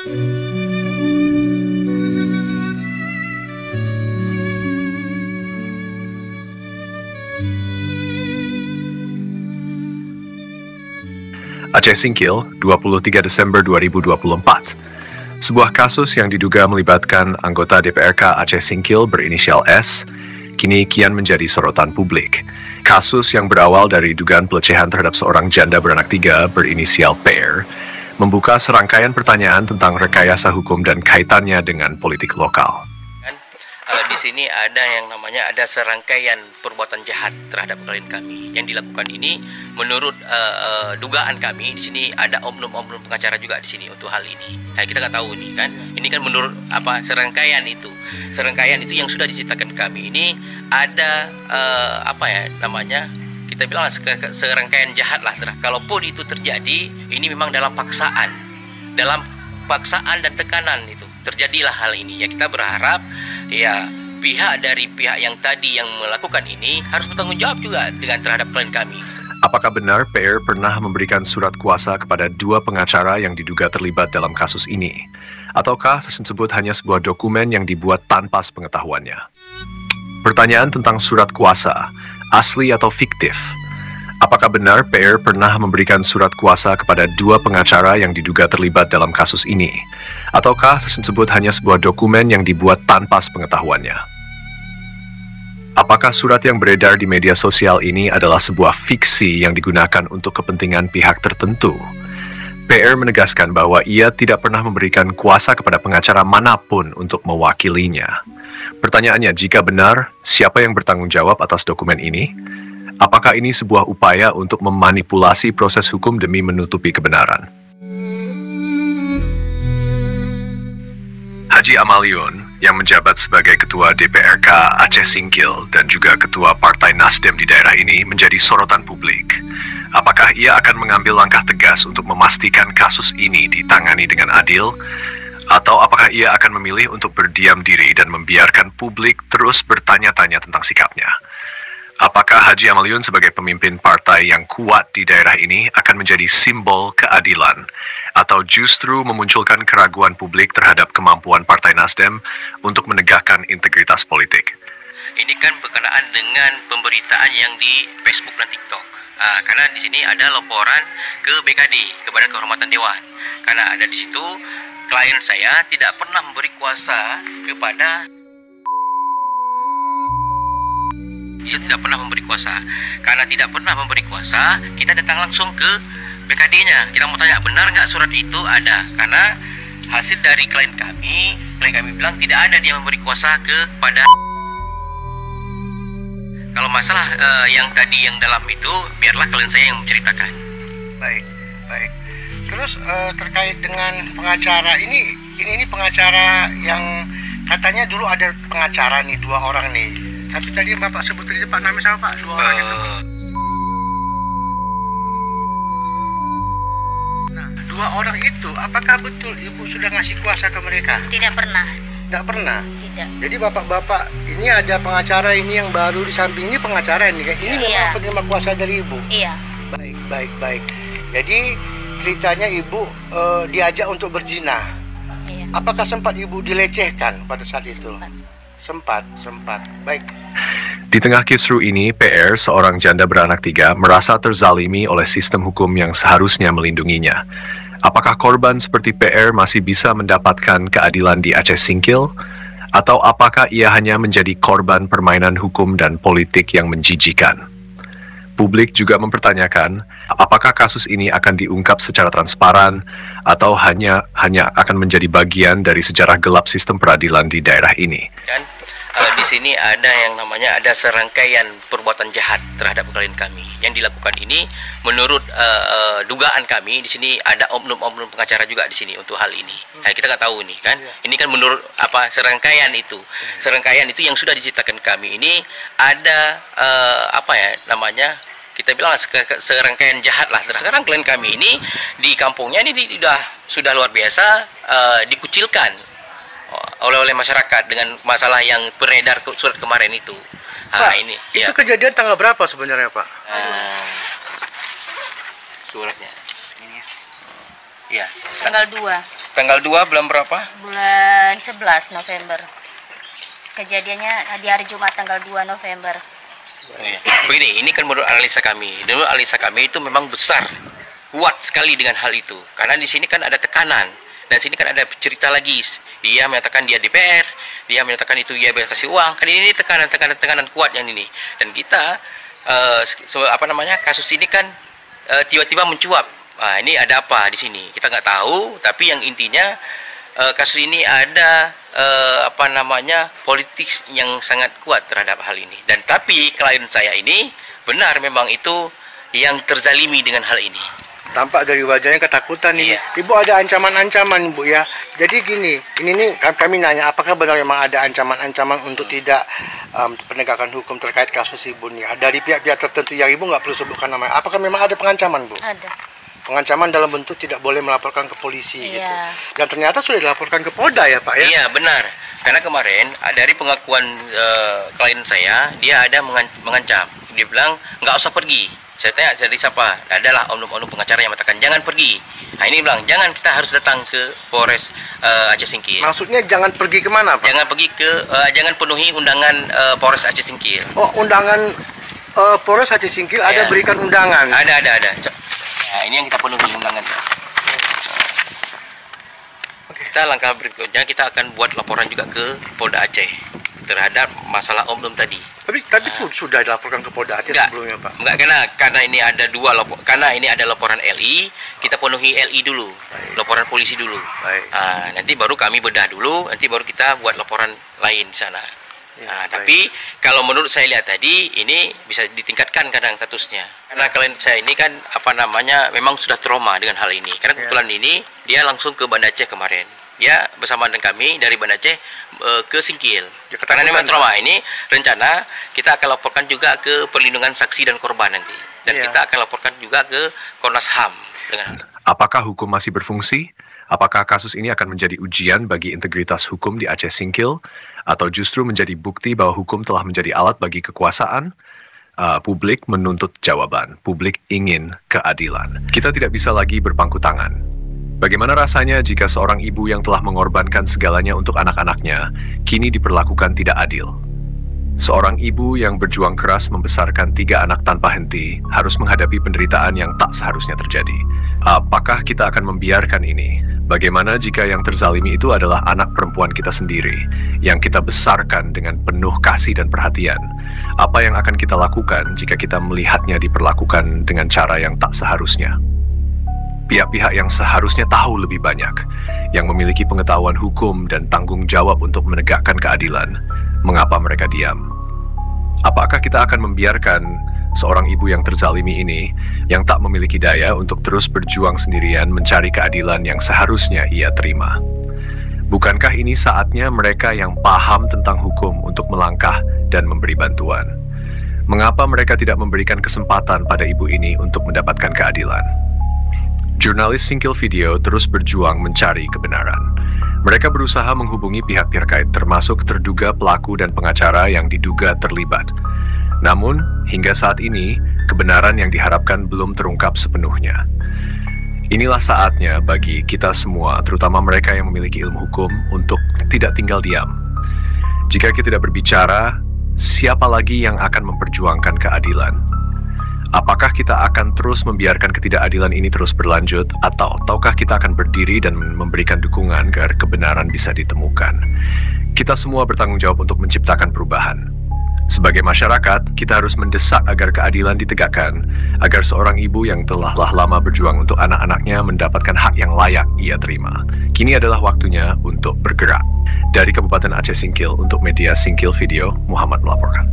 Aceh Singkil, 23 Desember 2024. Sebuah kasus yang diduga melibatkan anggota DPRK Aceh Singkil berinisial S, kini kian menjadi sorotan publik. Kasus yang berawal dari dugaan pelecehan terhadap seorang janda beranak 3 berinisial PR, membuka serangkaian pertanyaan tentang rekayasa hukum dan kaitannya dengan politik lokal. Di sini ada serangkaian perbuatan jahat terhadap klien kami yang dilakukan ini menurut dugaan kami. Di sini ada oknum-oknum pengacara juga di sini untuk hal ini. Nah, kita nggak tahu nih kan. Ini kan menurut serangkaian itu yang sudah diceritakan kami ini ada kita bilang serangkaian jahat lah. Kalaupun itu terjadi, ini memang dalam paksaan dan tekanan itu terjadilah hal ini. Ya, kita berharap ya pihak yang tadi yang melakukan ini harus bertanggung jawab juga terhadap klien kami. Apakah benar PR pernah memberikan surat kuasa kepada 2 pengacara yang diduga terlibat dalam kasus ini? Ataukah tersebut hanya sebuah dokumen yang dibuat tanpa sepengetahuannya? Pertanyaan tentang surat kuasa, asli atau fiktif? Apakah benar PR pernah memberikan surat kuasa kepada 2 pengacara yang diduga terlibat dalam kasus ini? Ataukah tersebut hanya sebuah dokumen yang dibuat tanpa sepengetahuannya? Apakah surat yang beredar di media sosial ini adalah sebuah fiksi yang digunakan untuk kepentingan pihak tertentu? PR menegaskan bahwa ia tidak pernah memberikan kuasa kepada pengacara manapun untuk mewakilinya. Pertanyaannya, jika benar, siapa yang bertanggung jawab atas dokumen ini? Apakah ini sebuah upaya untuk memanipulasi proses hukum demi menutupi kebenaran? Haji Amaliun, yang menjabat sebagai Ketua DPRK Aceh Singkil dan juga Ketua Partai Nasdem di daerah ini, menjadi sorotan publik. Apakah ia akan mengambil langkah tegas untuk memastikan kasus ini ditangani dengan adil? Atau apakah ia akan memilih untuk berdiam diri dan membiarkan publik terus bertanya-tanya tentang sikapnya? Apakah Haji Amaliun sebagai pemimpin partai yang kuat di daerah ini akan menjadi simbol keadilan atau justru memunculkan keraguan publik terhadap kemampuan Partai Nasdem untuk menegakkan integritas politik? Ini kan berkenaan dengan pemberitaan yang di Facebook dan TikTok. Karena di sini ada laporan ke BKD, ke Badan Kehormatan Dewan. Karena ada di situ klien saya tidak pernah memberi kuasa kepada Karena tidak pernah memberi kuasa, kita datang langsung ke BKD-nya. Kita mau tanya, benar nggak surat itu ada? Karena hasil dari klien kami bilang tidak ada dia memberi kuasa kepada. Kalau masalah yang tadi yang dalam itu, biarlah klien saya yang menceritakan. Baik. Terus terkait dengan pengacara ini pengacara yang katanya dulu ada pengacara nih 2 orang nih. Tapi tadi yang Bapak sebut tadi Pak, namanya sama Pak, 2 orang itu. Nah, 2 orang itu, apakah betul Ibu sudah ngasih kuasa ke mereka? Tidak pernah. Tidak pernah? Tidak. Jadi Bapak-bapak, ini ada pengacara ini yang baru di samping ini pengacara ini. Ini memang penerima kuasa dari Ibu? Iya. Baik. Jadi ceritanya Ibu diajak untuk berzina. Iya. Apakah sempat Ibu dilecehkan pada saat itu? Sempat. Baik. Di tengah kisru ini, PR, seorang janda beranak 3, merasa terzalimi oleh sistem hukum yang seharusnya melindunginya. Apakah korban seperti PR masih bisa mendapatkan keadilan di Aceh Singkil? Atau apakah ia hanya menjadi korban permainan hukum dan politik yang menjijikan? Publik juga mempertanyakan, apakah kasus ini akan diungkap secara transparan atau hanya akan menjadi bagian dari sejarah gelap sistem peradilan di daerah ini? Di sini ada serangkaian perbuatan jahat terhadap klien kami yang dilakukan ini menurut dugaan kami. Di sini ada oknum-oknum pengacara juga di sini untuk hal ini. Nah, kita nggak tahu nih kan. Ini kan menurut serangkaian itu yang sudah diceritakan kami ini ada kita bilang serangkaian jahat lah. Sekarang klien kami ini di kampungnya ini sudah luar biasa dikucilkan oleh masyarakat dengan masalah yang beredar surat kemarin itu. Pak, itu kejadian tanggal berapa sebenarnya, Pak? Suratnya ini ya. Iya. Tanggal 2. Tanggal 2 bulan berapa? Bulan 11 November. Kejadiannya di hari Jumat tanggal 2 November. Iya. Begini, ini kan menurut analisa kami. Menurut analisa kami itu memang besar, kuat sekali dengan hal itu. Karena di sini kan ada tekanan. Dan sini kan ada cerita lagi. Dia menyatakan dia DPR, dia menyatakan itu dia kasih uang. Kan ini tekanan kuat yang ini. Dan kita kasus ini kan tiba-tiba mencuap. Nah, ini ada apa di sini? Kita nggak tahu, tapi yang intinya kasus ini ada politik yang sangat kuat terhadap hal ini. Dan tapi klien saya ini benar memang itu yang terzalimi dengan hal ini. Tampak dari wajahnya ketakutan ini. Iya. Ibu ada ancaman-ancaman, Bu ya. Jadi gini, ini nih kami nanya, apakah benar memang ada ancaman-ancaman untuk tidak penegakan hukum terkait kasus Ibu nih? Dari pihak-pihak tertentu yang Ibu nggak perlu sebutkan namanya. Apakah memang ada pengancaman, Bu? Ada. Pengancaman dalam bentuk tidak boleh melaporkan ke polisi gitu. Iya. Dan ternyata sudah dilaporkan ke Polda ya, Pak ya? Iya, benar. Karena kemarin dari pengakuan klien saya, dia ada mengancam. Dia bilang nggak usah pergi. Saya tanya dari siapa? Adalah oknum-oknum pengacara yang mengatakan jangan pergi. Nah ini bilang jangan, kita harus datang ke Polres Aceh Singkil. Maksudnya jangan pergi kemana, Pak? Jangan pergi ke jangan penuhi undangan Polres Aceh Singkil. Oh, undangan Polres Aceh Singkil ada Iya. berikan undangan. Ada. Nah, ini yang kita penuhi undangannya. Kita langkah berikutnya kita akan buat laporan juga ke Polda Aceh terhadap masalah oknum tadi. Tapi sudah dilaporkan ke Polda Aceh sebelumnya, Pak. Enggak, karena ini ada karena ini ada laporan LI, kita penuhi LI dulu. Baik. Laporan polisi dulu. Baik. Nanti baru kami bedah dulu, nanti baru kita buat laporan lain di sana. Ya, baik. Tapi kalau menurut saya lihat tadi ini bisa ditingkatkan kadang statusnya. Karena klien saya ini kan memang sudah trauma dengan hal ini. Karena kebetulan ini dia langsung ke Banda Aceh kemarin. Dia bersama dengan kami dari Banda Aceh ke Singkil. Ya, karena memang trauma ini rencana kita akan laporkan juga ke perlindungan saksi dan korban nanti. Dan kita akan laporkan juga ke Komnas HAM dengan Apakah hukum masih berfungsi? Apakah kasus ini akan menjadi ujian bagi integritas hukum di Aceh Singkil? Atau justru menjadi bukti bahwa hukum telah menjadi alat bagi kekuasaan? Publik menuntut jawaban. Publik ingin keadilan. Kita tidak bisa lagi berpangku tangan. Bagaimana rasanya jika seorang ibu yang telah mengorbankan segalanya untuk anak-anaknya, kini diperlakukan tidak adil? Seorang ibu yang berjuang keras membesarkan 3 anak tanpa henti harus menghadapi penderitaan yang tak seharusnya terjadi. Apakah kita akan membiarkan ini? Bagaimana jika yang terzalimi itu adalah anak perempuan kita sendiri, yang kita besarkan dengan penuh kasih dan perhatian? Apa yang akan kita lakukan jika kita melihatnya diperlakukan dengan cara yang tak seharusnya? Pihak-pihak yang seharusnya tahu lebih banyak, yang memiliki pengetahuan hukum dan tanggung jawab untuk menegakkan keadilan, mengapa mereka diam? Apakah kita akan membiarkan seorang ibu yang terzalimi ini, yang tak memiliki daya untuk terus berjuang sendirian mencari keadilan yang seharusnya ia terima? Bukankah ini saatnya mereka yang paham tentang hukum untuk melangkah dan memberi bantuan? Mengapa mereka tidak memberikan kesempatan pada ibu ini untuk mendapatkan keadilan? Jurnalis Singkil Video terus berjuang mencari kebenaran. Mereka berusaha menghubungi pihak terkait termasuk terduga pelaku dan pengacara yang diduga terlibat. Namun, hingga saat ini, kebenaran yang diharapkan belum terungkap sepenuhnya. Inilah saatnya bagi kita semua, terutama mereka yang memiliki ilmu hukum, untuk tidak tinggal diam. Jika kita tidak berbicara, siapa lagi yang akan memperjuangkan keadilan? Apakah kita akan terus membiarkan ketidakadilan ini terus berlanjut, atau tahukah kita akan berdiri dan memberikan dukungan agar kebenaran bisa ditemukan? Kita semua bertanggung jawab untuk menciptakan perubahan. Sebagai masyarakat, kita harus mendesak agar keadilan ditegakkan, agar seorang ibu yang telah lama berjuang untuk anak-anaknya mendapatkan hak yang layak ia terima. Kini adalah waktunya untuk bergerak. Dari Kabupaten Aceh Singkil, untuk media Singkil Video, Muhammad melaporkan.